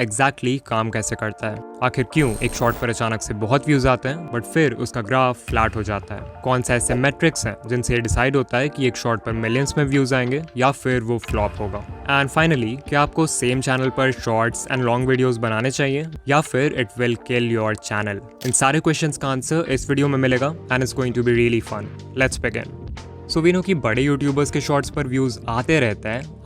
Exactly काम कैसे करता है। आखिर क्यों एक शॉर्ट पर अचानक से बहुत व्यूज आते हैं बट फिर उसका ग्राफ फ्लैट हो जाता है। कौन से ऐसे मेट्रिक्स हैं जिनसे ये डिसाइड होता है कि एक शॉर्ट पर मिलियंस में व्यूज आएंगे या फिर वो फ्लॉप होगा। एंड फाइनली, क्या आपको सेम चैनल पर शॉर्ट्स एंड लॉन्ग वीडियोस बनाने चाहिए या फिर it will kill your channel. इन सारे क्वेश्चंस का आंसर इस वीडियो में मिलेगा and it's going to be really fun. Let's begin. So we know कि बड़े यूट्यूबर्स के शॉर्ट्स पर व्यूज आते रहते हैं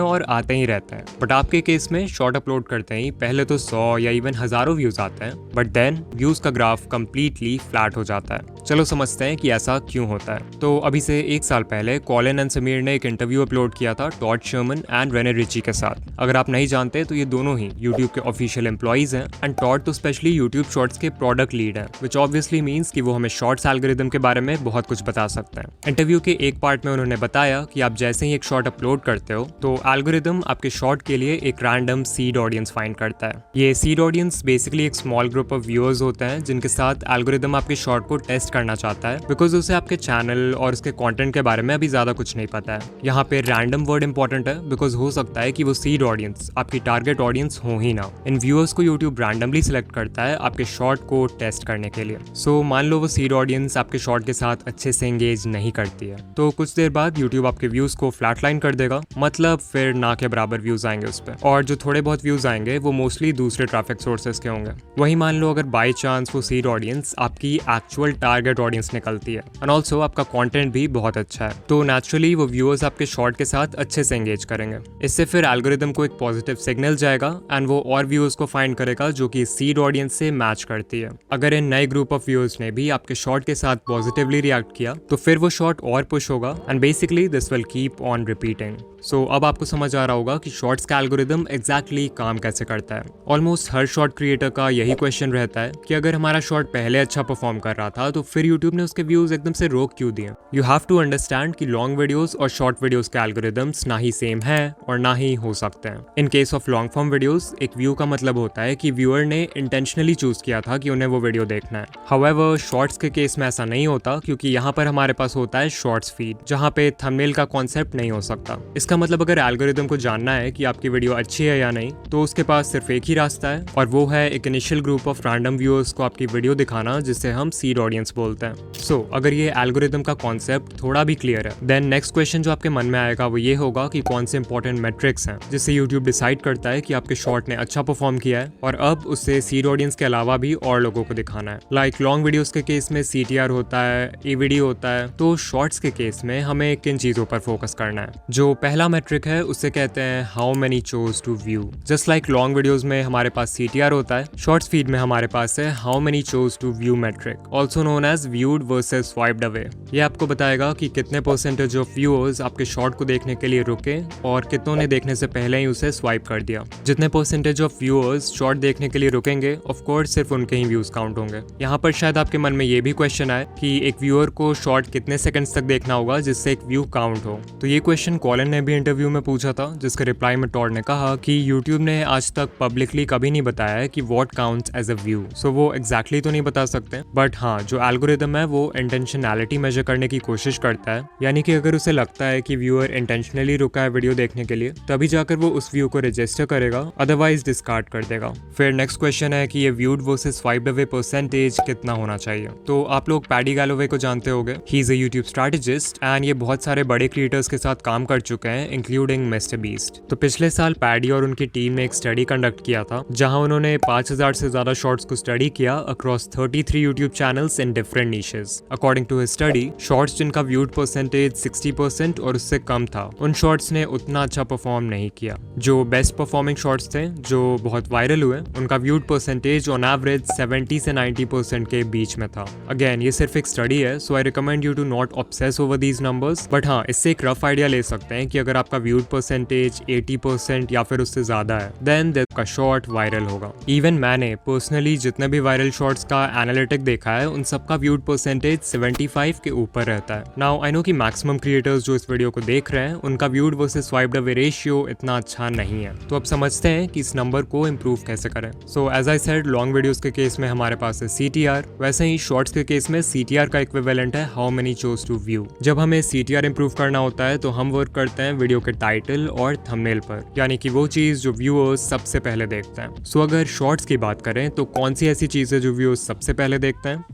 और आते ही रहते हैं। बट आपके केस में शॉर्ट अपलोड करते ही पहले तो 100 या इवन हजारों व्यूज आते हैं, बट देन व्यूज का ग्राफ कंप्लीटली फ्लैट हो जाता है। चलो समझते हैं कि ऐसा क्यों होता है। तो अभी से 1 साल पहले कॉलिन एंड समीर ने एक इंटरव्यू अपलोड किया था Todd Sherman and Rene Ritchie के साथ। अगर आप नहीं जानते तो ये दोनों ही यूट्यूब के ऑफिशियल एम्प्लॉइज हैं एंड टॉड तो स्पेशली यूट्यूब शॉर्ट्स के प्रोडक्ट लीड हैं, विच ऑब्वियसली मीन्स कि वो हमें शॉर्ट्स एल्गोरिदम के बारे में बहुत कुछ बता सकते हैं। इंटरव्यू के एक पार्ट में उन्होंने बताया कि आप जैसे ही एक शॉर्ट अपलोड करते हो तो एल्गोरिदम आपके शॉर्ट के लिए एक रैंडम सीड ऑडियंस फाइंड करता है। ये सीड ऑडियंस बेसिकली एक स्मॉल ग्रुप ऑफ व्यूअर्स होते हैं जिनके साथ एल्गोरिदम आपके शॉर्ट को टेस्ट करना चाहता है, बिकॉज उसे आपके चैनल और उसके कंटेंट के बारे में अभी ज्यादा कुछ नहीं पता है। यहाँ पे रैंडम वर्ड इंपॉर्टेंट है बिकॉज हो सकता है कि वो सीड ऑडियंस आपकी टारगेट ऑडियंस हो ही ना। इन व्यूअर्स को यूट्यूब रैंडमली सिलेक्ट करता है आपके शॉर्ट को टेस्ट करने के लिए। सो मान लो वो सीड ऑडियंस आपके शॉर्ट के साथ अच्छे से एंगेज नहीं करती है तो कुछ देर बाद यूट्यूब आपके व्यूज को फ्लैटलाइन कर देगा, मतलब फिर ना के बराबर व्यूज आएंगे उस पर। और जो थोड़े बहुत व्यूज आएंगे वो मोस्टली दूसरे ट्रैफिक सोर्सेस के होंगे। वही मान लो अगर बाय चांस वो सीड ऑडियंस आपकी एक्चुअल टारगेट ऑडियंस निकलती है एंड ऑल्सो आपका कंटेंट भी बहुत अच्छा है, तो नेचुरली वो व्यूअर्स आपके शॉर्ट के साथ अच्छे से एंगेज करेंगे। इससे फिर एल्गोरिदम को एक पॉजिटिव सिग्नल जाएगा एंड वो और व्यूअर्स को फाइंड करेगा जो कि सीड ऑडियंस से मैच करती है। अगर इन नए ग्रुप ऑफ व्यूअर्स ने भी आपके शॉर्ट के साथ पॉजिटिवली रिएक्ट किया तो फिर वो शॉर्ट और पुश होगा and basically this will keep on repeating. So अब आपको समझ आ रहा होगा कि शॉर्ट्स का एल्गोरिदम एग्जैक्टली काम कैसे करता है। ऑलमोस्ट हर शॉर्ट क्रिएटर का यही क्वेश्चन रहता है कि अगर हमारा शॉर्ट पहले अच्छा परफॉर्म कर रहा था तो फिर यूट्यूब ने उसके व्यूज एकदम से रोक क्यों दिए। यू हैव टू अंडरस्टैंड कि लॉन्ग वीडियोस और शॉर्ट वीडियोस के एल्गोरिदम्स ना ही सेम है और ना ही हो सकते हैं। In case of long form videos, एक व्यू का मतलब होता है कि व्यूअर ने इंटेंशनली चूज किया था कि उन्हें वो वीडियो देखना है। हाउएवर शॉर्ट्स के केस में ऐसा नहीं होता क्योंकि यहाँ पर हमारे पास होता है शॉर्ट्स फीड, जहाँ पे थंबनेल का कॉन्सेप्ट नहीं हो सकता। इसका मतलब अगर एल्गोरिदम को जानना है कि आपकी वीडियो अच्छी है या नहीं तो उसके पास सिर्फ एक ही रास्ता है और वो है एक initial group of random viewers को आपकी वीडियो दिखाना, जिसे हम सीड ऑडियंस बोलते हैं। सो अगर ये एल्गोरिदम का कॉन्सेप्ट थोड़ा भी क्लियर है देन नेक्स्ट क्वेश्चन जो आपके मन में आएगा वो ये होगा कि कौन से इंपॉर्टेंट मेट्रिक्स हैं जिससे यूट्यूब डिसाइड करता है कि आपके शॉर्ट ने अच्छा परफॉर्म किया है और अब उससे सीड ऑडियंस के अलावा भी और लोगों को दिखाना है। लाइक लॉन्ग वीडियोस के केस में CTR होता है, AVD होता है, तो शॉर्ट्स के केस में हमें किन चीजों पर फोकस करना है। जो पहला मेट्रिक है उसे कहते हैं how many chose to view. Just like long videos में हमारे पास CTR होता है, शॉर्ट्स फीड में हमारे पास है how many chose to view metric, also known as viewed versus swiped away. ये आपको बताएगा कि कितने परसेंटेज ऑफ व्यूअर्स आपके शॉर्ट को देखने के लिए रुके और कितनों ने देखने से पहले ही उसे स्वाइप कर दिया। जितने परसेंटेज ऑफ व्यूअर्स शॉर्ट देखने के लिए रुकेंगे ऑफ कोर्स सिर्फ उनके ही व्यूज काउंट होंगे। यहाँ पर शायद आपके मन में ये भी क्वेश्चन आए कि एक व्यूअर को शॉर्ट कितने सेकंड्स तक देखना होगा जिससे एक व्यू काउंट हो। तो ये क्वेश्चन कॉलिन ने भी इंटरव्यू में पूछा था, जिसके रिप्लाई में टॉड ने कहा कि यूट्यूब ने आज तक पब्लिकली कभी नहीं बताया है कि what counts as a view. So वो एग्जैक्टली तो नहीं बता सकते, बट हाँ जो एल्गोरिदम है वो इंटेंशनैलिटी मेजर करने की कोशिश करता है, यानी कि अगर उसे लगता है कि व्यूअर इंटेंशनली रुका है वीडियो देखने के लिए तभी जाकर वो उस व्यू को रजिस्टर करेगा, अदरवाइज डिस्कार्ड कर देगा। फिर नेक्स्ट क्वेश्चन है कि ये viewed versus swiped away percentage कितना होना चाहिए। तो आप लोग पैडी गैलोवे को जानते होंगे, he is a YouTube strategist and ये बहुत सारे बड़े क्रिएटर्स के साथ काम कर चुके हैं इंक्लूडिंग मिस्टर बीस्ट। तो पिछले साल पैडी और उनकी टीम ने एक स्टडी कंडक्ट किया था जहां उन्होंने 5000 से ज्यादा शॉर्ट्स को स्टडी किया across 33 YouTube channels in different niches. According to his study, shorts जिनका व्यूड परसेंटेज 60% और उससे कम था उन शॉर्ट्स ने उतना अच्छा परफॉर्म नहीं किया। जो बेस्ट परफॉर्मिंग शॉर्ट्स थे जो बहुत वायरल हुए उनका व्यूड परसेंटेज ऑन एवरेज 70 से 90% के बीच में था। अगेन ये सिर्फ एक स्टडी है, so I recommend you to not obsess over these numbers, but हाँ इससे एक रफ आइडिया ले सकते हैं कि अगर आपका व्यूड परसेंटेज 80% या फिर उससे ज्यादा है देन का शॉर्ट वायरल होगा। इवन मैंने पर्सनली जितने भी वायरल शॉर्ट्स का एनालिटिक देखा है उन सबका व्यूड परसेंटेज 75 के ऊपर रहता है। नाउ आई नो कि मैक्सिमम क्रिएटर्स जो इस वीडियो को देख रहे हैं उनका viewed versus swiped away ratio इतना अच्छा नहीं है, तो अब समझते हैं कि इस नंबर को इम्प्रूव कैसे करें। So as I said, long videos के केस में हमारे पास है CTR, वैसे ही शॉर्ट्स के केस में CTR का इक्विवेलेंट है how many chose to view. जब हमें CTR इंप्रूव करना होता है तो हम वर्क करते हैं वीडियो के टाइटल और थंबनेल पर, यानी कि वो चीज जो व्यूअर्स सबसे पहले देखते हैं। सो अगर शॉर्ट्स की बात करें तो कौन सी ऐसी चीज है जो व्यूअर्स सबसे पहले देखते हैं?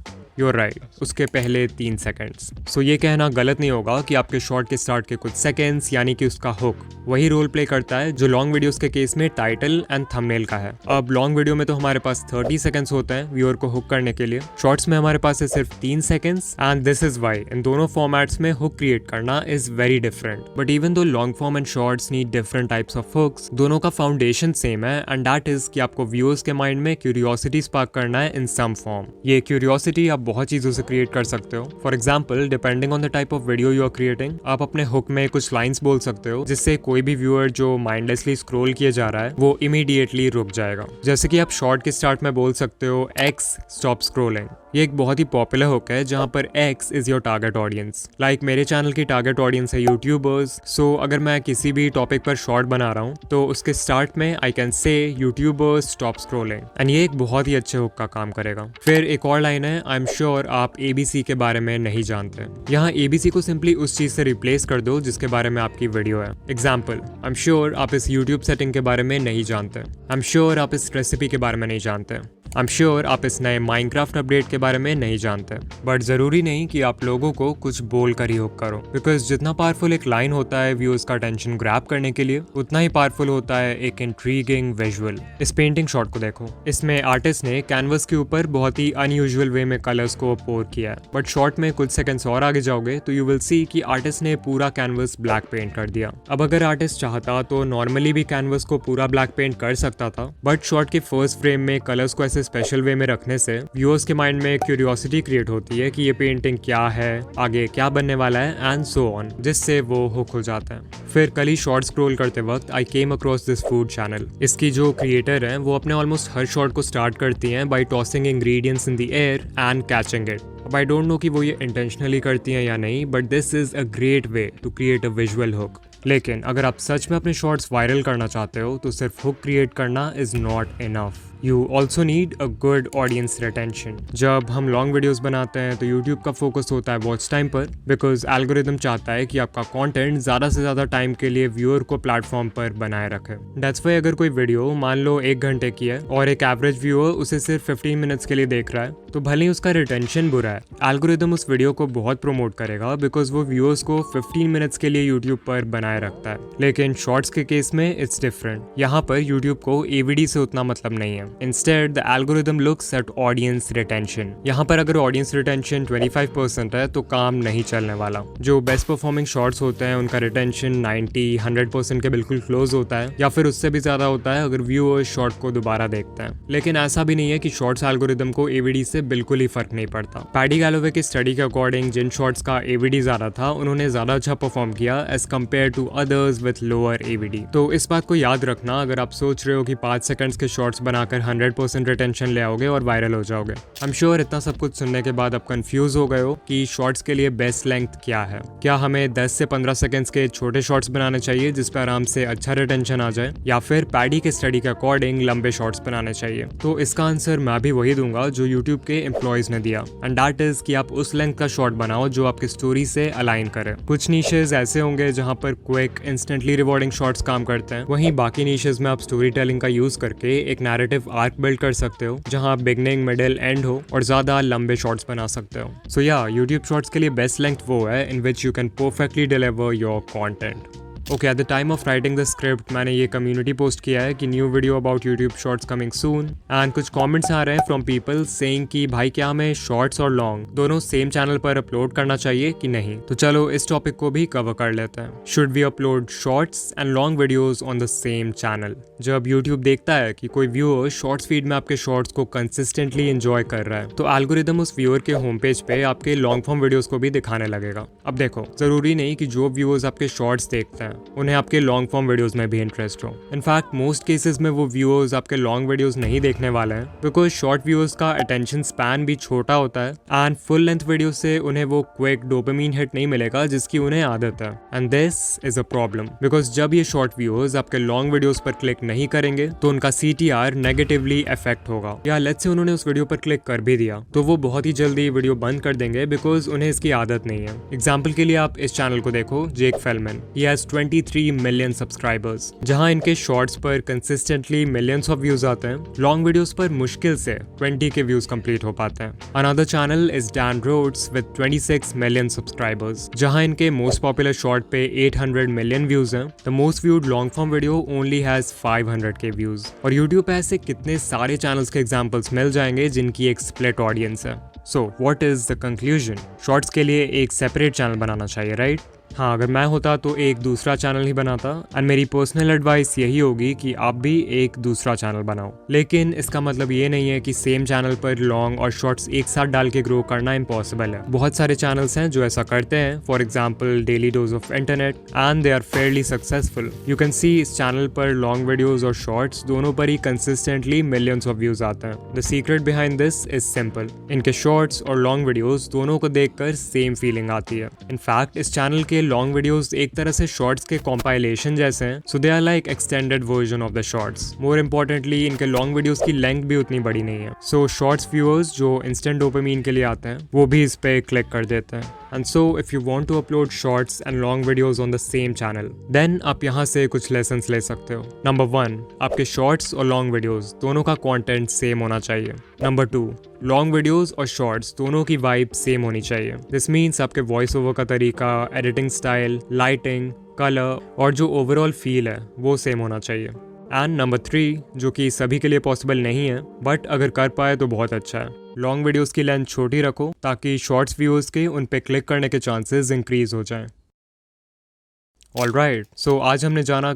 You're right, उसके पहले 3 सेकंड्स। सो ये कहना गलत नहीं होगा कि आपके शॉर्ट के स्टार्ट के कुछ सेकंड्स यानी कि उसका हुक वही रोल प्ले करता है जो लॉन्ग वीडियोस के केस में टाइटल एंड थंबनेल का है। अब लॉन्ग वीडियो में तो हमारे पास 30 सेकंड्स होते हैं व्यूअर को हुक करने के लिए, शॉर्ट्स में हमारे पास है सिर्फ 3 seconds and this is why इन दोनों फॉर्मेट्स में हुक क्रिएट करना is very different. But even though long form and shorts need different types of hooks, दोनों का फाउंडेशन सेम है एंड दैट इज कि आपको व्यूअर्स के माइंड में क्यूरियोसिटी स्पार्क करना है इन सम फॉर्म। ये क्यूरियोसिटी आप बहुत चीजों से क्रिएट कर सकते हो। For example, depending on the type of video you are creating, आप अपने हुक में कुछ लाइंस बोल सकते हो जिससे कोई भी व्यूअर जो माइंडलेसली स्क्रॉल किए जा रहा है वो इमीडिएटली रुक जाएगा। जैसे कि आप शॉर्ट के स्टार्ट में बोल सकते हो एक्स स्टॉप स्क्रॉलिंग। ये एक बहुत ही पॉपुलर हुक है जहां पर X is your target audience. Like मेरे चैनल की टारगेट ऑडियंस है यूट्यूबर्स, सो अगर मैं किसी भी टॉपिक पर शॉर्ट बना रहा हूँ तो उसके स्टार्ट में I can say YouTubers stop scrolling and ये एक बहुत ही अच्छे हुक का काम करेगा। फिर एक और लाइन है, आई एम श्योर आप ABC के बारे में नहीं जानते। यहाँ ABC को सिंपली उस चीज से रिप्लेस कर दो जिसके बारे में आपकी वीडियो है। एग्जाम्पल, आई एम श्योर आप इस यूट्यूब सेटिंग के बारे में नहीं जानते। आई एम श्योर आप इस रेसिपी के बारे में नहीं जानते। आई एम श्योर आप इस नए माइनक्राफ्ट अपडेट के बारे में नहीं जानते। बट जरूरी नहीं कि आप लोगों को कुछ बोल कर ही हुक करो, बिकॉज जितना पावरफुल एक लाइन होता है व्यूअर्स का अटेंशन ग्रैब करने के लिए, उतना ही पावरफुल होता है एक इंट्रीगिंग विजुअल। इस पेंटिंग शॉट को देखो, इसमें आर्टिस्ट ने कैनवस के ऊपर बहुत ही अनयूजुअल वे में कलर्स को पोर किया है। बट शॉट में कुछ सेकंड्स और आगे जाओगे तो यू विल सी कि आर्टिस्ट ने पूरा कैनवस ब्लैक पेंट कर दिया। अब अगर आर्टिस्ट चाहता तो नॉर्मली भी कैनवस को पूरा ब्लैक पेंट कर सकता था, बट शॉट के फर्स्ट फ्रेम में कलर्स को ऐसे स्पेशल वे में रखने से व्यूअर्स के माइंड में क्यूरियोसिटी क्रिएट होती है कि ये पेंटिंग क्या है, आगे क्या बनने वाला है एंड सो ऑन, जिससे वो हुक हो जाता है। फिर कल ही शॉर्ट स्क्रॉल करते वक्त I came across this food channel. इसकी जो क्रिएटर है वो अपने ऑलमोस्ट हर शॉट को स्टार्ट करती हैं by tossing ingredients in the air and catching it. अब आई डोंट नो कि वो ये इंटेंशनली करती हैं या नहीं, but this is a great way to create a visual hook. लेकिन अगर आप सच में अपने शॉर्ट्स वायरल करना चाहते हो तो सिर्फ हुक क्रिएट करना is not enough. You also need a good audience retention. जब हम लॉन्ग वीडियोस बनाते हैं तो यूट्यूब का फोकस होता है वॉच टाइम पर, बिकॉज एल्गोरिदम चाहता है कि आपका कंटेंट ज़्यादा से ज़्यादा टाइम के लिए व्यूअर को प्लेटफॉर्म पर बनाए रखे। दैट्स वाई अगर कोई वीडियो मान लो 1 घंटे की है और एक एवरेज व्यूअर उसे सिर्फ 15 मिनट्स के लिए देख रहा है, तो भले ही उसका रिटेंशन बुरा है, एल्गोरिदम उस वीडियो को बहुत प्रमोट करेगा बिकॉज वो व्यूअर्स को 15 मिनट्स के लिए यूट्यूब पर बनाए रखता है। लेकिन शॉर्ट्स के केस में इट्स डिफरेंट। यहाँ पर यूट्यूब को AVD से उतना मतलब नहीं है। Instead, the algorithm looks at audience retention. यहाँ पर अगर audience retention 25% है तो काम नहीं चलने वाला। जो बेस्ट परफॉर्मिंग शॉर्ट्स होते हैं उनका रिटेंशन 90-100% के बिल्कुल क्लोज होता है, या फिर उससे भी ज्यादा होता है अगर व्यूअर्स शॉर्ट को दोबारा देखते हैं। लेकिन ऐसा भी नहीं है कि शॉर्ट्स एल्गोरिदम को AVD से बिल्कुल ही फर्क नहीं पड़ता। पैडी गैलोवे की स्टडी के अकॉर्डिंग जिन शॉर्ट्स का AVD ज्यादा था उन्होंने ज्यादा अच्छा परफॉर्म किया as compared to others with lower AVD। तो इस बात को याद रखना अगर आप सोच रहे हो कि 5 सेकंड्स के शॉर्ट्स बनाकर 100% रिटेंशन ले आओगे और वायरल हो जाओगे। आई एम श्योर इतना सब कुछ सुनने के बाद आप कंफ्यूज हो गए हो कि शॉर्ट्स के लिए बेस्ट लेंथ क्या है। क्या हमें 10 से 15 सेकंड्स के छोटे शॉर्ट्स बनाने चाहिए जिस पर आराम से अच्छा रिटेंशन आ जाए, या फिर पैडी के स्टडी के अकॉर्डिंग लंबे शॉर्ट्स बनाने चाहिए? तो इसका आंसर मैं भी वही दूंगा जो यूट्यूब के एम्प्लॉयज ने दिया, एंड दैट इज कि आप उस लेंथ का शॉर्ट बनाओ जो आपकी स्टोरी से अलाइन करे। कुछ नीशेज ऐसे होंगे जहां पर क्विक इंस्टेंटली रिवॉर्डिंग शॉर्ट्स काम करते हैं, वहीं बाकी नीशेज में आप स्टोरी टेलिंग का यूज करके एक नैरेटिव आर्क बिल्ड कर सकते हो जहां बिगनिंग, मिडिल, एंड हो और ज्यादा लंबे शॉर्ट्स बना सकते हो। सो या यूट्यूब शॉर्ट्स के लिए बेस्ट लेंथ वो है in which you can perfectly deliver your content. Okay, at the time of writing the script मैंने ये कम्युनिटी पोस्ट किया है कि new video about YouTube shorts coming soon, and कुछ कमेंट्स आ रहे हैं फ्रॉम पीपल सेइंग कि भाई क्या हमें शॉर्ट्स और लॉन्ग दोनों सेम चैनल पर अपलोड करना चाहिए कि नहीं। तो चलो इस टॉपिक को भी कवर कर लेते हैं। Should we upload shorts and long videos on the same channel? जब यूट्यूब देखता है कि कोई व्यूअर शॉर्ट्स फीड में आपके शॉर्ट्स को कंसिस्टेंटली एंजॉय कर रहा है, तो एल्गोरिदम उस व्यूअर के होम पेज पे आपके लॉन्ग फॉर्म वीडियोस को भी दिखाने लगेगा। अब देखो, जरूरी नहीं कि जो व्यूअर्स आपके शॉर्ट्स देखते हैं उन्हें आपके लॉन्ग फॉर्म वीडियोस में भी इंटरेस्ट हो। इनफैक्ट मोस्ट केसेस में वो व्यूअर्स आपके लॉन्ग वीडियोस नहीं देखने वाले हैं, बिकॉज शॉर्ट व्यूअर्स का अटेंशन स्पैन भी छोटा होता है, एंड फुल लेंथ वीडियो से उन्हें वो क्विक डोपामिन हिट नहीं मिलेगा जिसकी उन्हें आदत है। And this is a problem, because जब ये शॉर्ट व्यूअर्स आपके लॉन्ग वीडियोस पर क्लिक नहीं करेंगे तो उनका CTR नेगेटिवली इफेक्ट होगा। या लेट्स से उन्होंने उस वीडियो पर क्लिक कर भी दिया तो वो बहुत ही जल्दी वीडियो बंद कर देंगे बिकॉज उन्हें इसकी आदत नहीं है। एग्जाम्पल के लिए आप इस चैनल को देखो, Jake Fellman. He has 23 million subscribers. जहां इनके शॉर्ट्स पर कंसिस्टेंटली मिलियंस ऑफ व्यूज आते हैं, लॉन्ग वीडियोस पर मुश्किल से 20 के व्यूज कंप्लीट हो पाते हैं। Another channel is Dan Rhodes with 26 million subscribers, जहां इनके मोस्ट पॉपुलर शॉर्ट पे 800 मिलियन व्यूज हैं। The most viewed long form video only has 500 K views. और यूट्यूब पे ऐसे कितने सारे चैनल्स के एग्जांपल्स मिल जाएंगे जिनकी एक स्प्लिट ऑडियंस है। So what is the conclusion? Shorts के लिए एक सेपरेट चैनल बनाना चाहिए, राइट? हाँ, अगर मैं होता तो एक दूसरा चैनल ही बनाता। एंड मेरी पर्सनल एडवाइस यही होगी कि आप भी एक दूसरा चैनल बनाओ। लेकिन इसका मतलब ये नहीं है कि सेम चैनल पर लॉन्ग और शॉर्ट्स एक साथ डाल के ग्रो करना इम्पॉसिबल है। बहुत सारे चैनल्स हैं जो ऐसा करते हैं, for example Daily Dose of Internet, and they are fairly successful. You can see इस चैनल पर लॉन्ग वीडियोज और शॉर्ट्स दोनों पर ही कंसिस्टेंटली मिलियंस ऑफ व्यूज आते हैं। The secret behind this is simple. इनके शॉर्ट्स और लॉन्ग वीडियोज दोनों को देखकर सेम फीलिंग आती है। इनफैक्ट इस चैनल के लॉन्ग वीडियोस एक तरह से शॉर्ट्स के कॉम्पाइलेशन जैसे हैं, so they are like extended version of the shorts. More importantly इनके लॉन्ग वीडियोस की लेंथ भी उतनी बड़ी नहीं है, सो शॉर्ट्स व्यूअर्स जो इंस्टेंट डोपामीन के लिए आते हैं वो भी इस पे क्लिक कर देते हैं। And so if you want to upload shorts and long videos on the same channel, then आप यहाँ से कुछ लेसन्स ले सकते हो। नंबर 1, आपके शॉर्ट्स और लॉन्ग वीडियोस दोनों का कंटेंट सेम होना चाहिए। नंबर 2, लॉन्ग वीडियोस और शॉर्ट्स दोनों की वाइब सेम होनी चाहिए। दिस मीन्स आपके वॉइस ओवर का तरीका, एडिटिंग स्टाइल, लाइटिंग, कलर और जो ओवरऑल फील है वो सेम होना चाहिए। एंड नंबर 3, जो कि सभी के लिए पॉसिबल नहीं है, बट अगर कर पाए तो बहुत अच्छा है, लॉन्ग वीडियोस की लेंथ छोटी रखो ताकि शॉर्ट्स व्यूअर्स के उन पे क्लिक करने के चांसेस इंक्रीज हो जाएं। ऑलराइट, सो आज हमने जाना